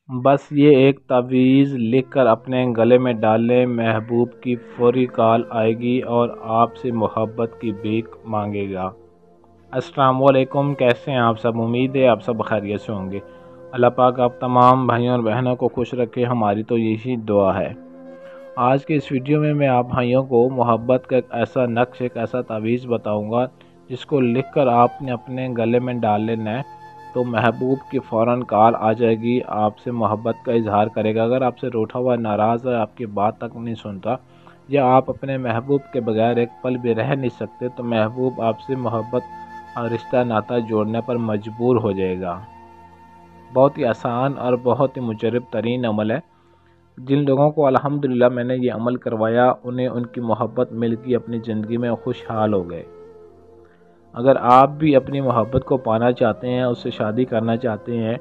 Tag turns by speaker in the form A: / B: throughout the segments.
A: بس یہ ایک تعویذ لکھ کر اپنے گلے میں ڈال لیں، محبوب کی فوری کال آئے گی اور آپ سے محبت کی بھیک مانگے گا۔ السلام علیکم، کیسے ہیں آپ سب؟ امید ہے آپ سب خیریت سے ہوں گے۔ اللہ پاک آپ تمام بھائیوں اور بہنوں کو خوش رکھے، ہماری تو یہی دعا ہے۔ آج کے اس ویڈیو میں آپ بھائیوں کو محبت کا ایک ایسا نقش، ایک ایسا تعویذ بتاؤں گا جس کو لکھ کر آپ نے اپنے گلے میں ڈال لینا ہے تو محبوب کی فوراً کال آ جائے گی، آپ سے محبت کا اظہار کرے گا۔ اگر آپ سے روٹھا ہوا، ناراض ہے، آپ کی بات تک نہیں سنتا، یا آپ اپنے محبوب کے بغیر ایک پل بھی رہ نہیں سکتے، تو محبوب آپ سے محبت اور رشتہ ناتا جوڑنے پر مجبور ہو جائے گا۔ بہت ہی آسان اور بہت ہی مجرب ترین عمل ہے۔ جن لوگوں کو الحمدللہ میں نے یہ عمل کروایا، انہیں ان کی محبت مل کے اپنی زندگی میں خوشحال ہو گئے۔ اگر آپ بھی اپنی محبت کو پانا چاہتے ہیں، اس سے شادی کرنا چاہتے ہیں،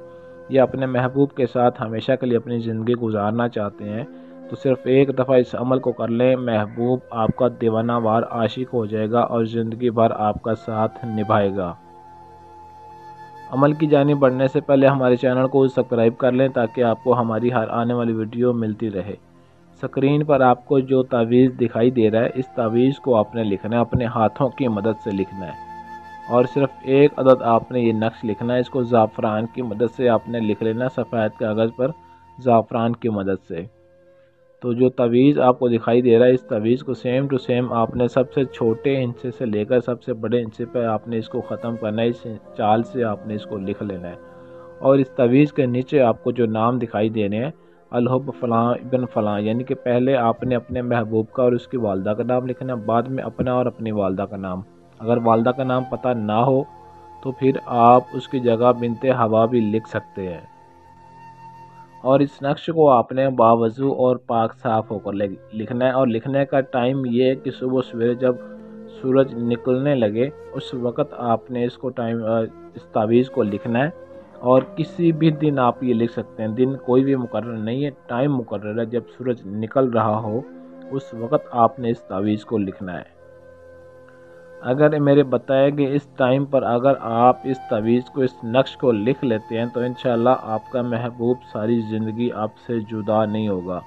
A: یا اپنے محبوب کے ساتھ ہمیشہ کے لیے اپنی زندگی گزارنا چاہتے ہیں، تو صرف ایک دفعہ اس عمل کو کر لیں، محبوب آپ کا دیوانہ وار عاشق ہو جائے گا اور زندگی بھر آپ کا ساتھ نبھائے گا۔ عمل کی جانب بڑھنے سے پہلے ہمارے چینل کو سبسکرائب کر لیں تاکہ آپ کو ہماری ہر آنے والی ویڈیو ملتی رہے۔ سکرین پر آپ کو جو تعویذ دکھائی دے رہا ہے، اس تعویذ کو آپ نے لکھنا ہے، اپنے ہاتھوں کی مدد سے لکھنا ہے، اور صرف ایک عدد آپ نے یہ نقش لکھنا ہے۔ اس کو زعفران کی مدد سے آپ نے لکھ لینا، سفید کاغذ پر زعفران کی مدد سے۔ تو جو تعویذ آپ کو دکھائی دے رہا ہے، اس تعویذ کو سیم ٹو سیم آپ نے سب سے چھوٹے ہندسے سے لے کر سب سے بڑے ہندسے پہ آپ نے اس کو ختم کرنا ہے، اس چال سے آپ نے اس کو لکھ لینا ہے۔ اور اس تعویذ کے نیچے آپ کو جو نام دکھائی دینے ہیں، الحب فلاں ابن فلاں، یعنی کہ پہلے آپ نے اپنے محبوب کا اور اس کی والدہ کا نام لکھنا ہے، بعد میں اپنا اور اپنی والدہ کا نام۔ اگر والدہ کا نام پتہ نہ ہو تو پھر آپ اس کی جگہ بنت ہوا بھی لکھ سکتے ہیں۔ اور اس نقش کو آپ نے باوضو اور پاک صاف ہو کر لکھنا ہے، اور لکھنے کا ٹائم یہ ہے کہ صبح سویرے جب سورج نکلنے لگے اس وقت آپ نے اس تعویذ کو لکھنا ہے۔ اور کسی بھی دن آپ یہ لکھ سکتے ہیں، دن کوئی بھی مقرر نہیں ہے، ٹائم مقرر ہے، جب سورج نکل رہا ہو اس وقت آپ نے اس تعویذ کو لکھنا ہے۔ اگر میرے بتائے گئے اس ٹائم پر اگر آپ اس تعویذ کو، اس نقش کو لکھ لیتے ہیں تو انشاءاللہ آپ کا محبوب ساری زندگی آپ سے جدا نہیں ہوگا۔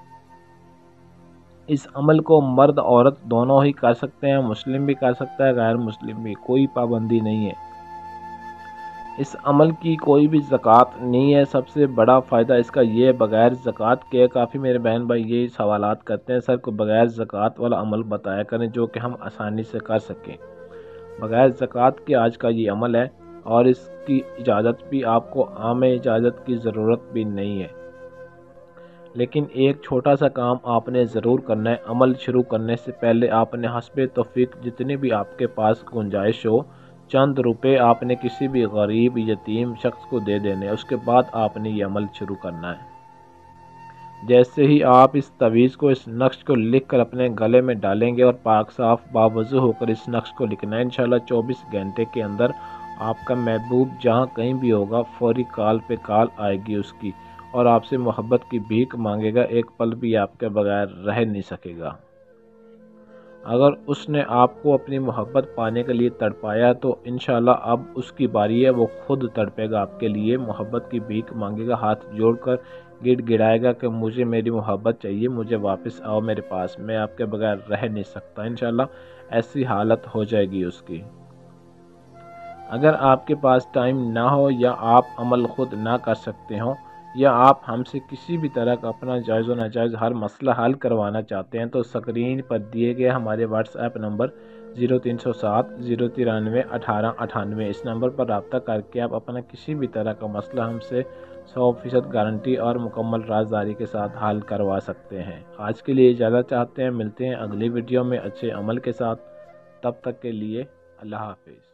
A: اس عمل کو مرد عورت دونوں ہی کر سکتے ہیں، مسلم بھی کر سکتا ہے، غیر مسلم بھی، کوئی پابندی نہیں ہے۔ اس عمل کی کوئی بھی زکوٰۃ نہیں ہے۔ سب سے بڑا فائدہ اس کا یہ بغیر زکوٰۃ کے، کافی میرے بہن بھائی یہی سوالات کرتے ہیں، سر کو بغیر زکوٰۃ والا عمل بتایا کریں جو کہ ہم آسانی سے کر سکیں۔ بغیر زکوٰۃ کے آج کا یہ عمل ہے، اور اس کی اجازت بھی آپ کو عام اجازت کی ضرورت بھی نہیں ہے۔ لیکن ایک چھوٹا سا کام آپ نے ضرور کرنا ہے۔ عمل شروع کرنے سے پہلے آپ نے حسب توفیق جتنی بھی آپ کے پاس گنجائش ہو، چند روپے آپ نے کسی بھی غریب یتیم شخص کو دے دینے، اس کے بعد آپ نے یہ عمل شروع کرنا ہے۔ جیسے ہی آپ اس تعویذ کو، اس نقش کو لکھ کر اپنے گلے میں ڈالیں گے اور پاک صاف باوضو ہو کر اس نقش کو لکھنا ہے، انشاءاللہ 24 گھنٹے کے اندر آپ کا محبوب جہاں کہیں بھی ہوگا فوری کال پہ کال آئے گی اس کی، اور آپ سے محبت کی بھیک مانگے گا، ایک پل بھی آپ کے بغیر رہ نہیں سکے گا۔ اگر اس نے آپ کو اپنی محبت پانے کے لیے تڑپایا تو انشاءاللہ اب اس کی باری ہے، وہ خود تڑپے گا آپ کے لیے، محبت کی بھیک مانگے گا، ہاتھ جوڑ کر گڑ گڑائے گا کہ مجھے میری محبت چاہیے، مجھے واپس آؤ میرے پاس، میں آپ کے بغیر رہ نہیں سکتا۔ انشاءاللہ ایسی حالت ہو جائے گی اس کی۔ اگر آپ کے پاس ٹائم نہ ہو، یا آپ عمل خود نہ کر سکتے ہوں، یا آپ ہم سے کسی بھی طرح کا اپنا جائز و ناجائز ہر مسئلہ حل کروانا چاہتے ہیں، تو سکرین پر دیے گئے ہمارے واٹس ایپ نمبر 0307 093 1898، اس نمبر پر رابطہ کر کے آپ اپنا کسی بھی طرح کا مسئلہ ہم سے 100% گارنٹی اور مکمل رازداری کے ساتھ حل کروا سکتے ہیں۔ آج کے لیے اجازت چاہتے ہیں، ملتے ہیں اگلی ویڈیو میں اچھے عمل کے ساتھ، تب تک کے لیے اللہ حافظ۔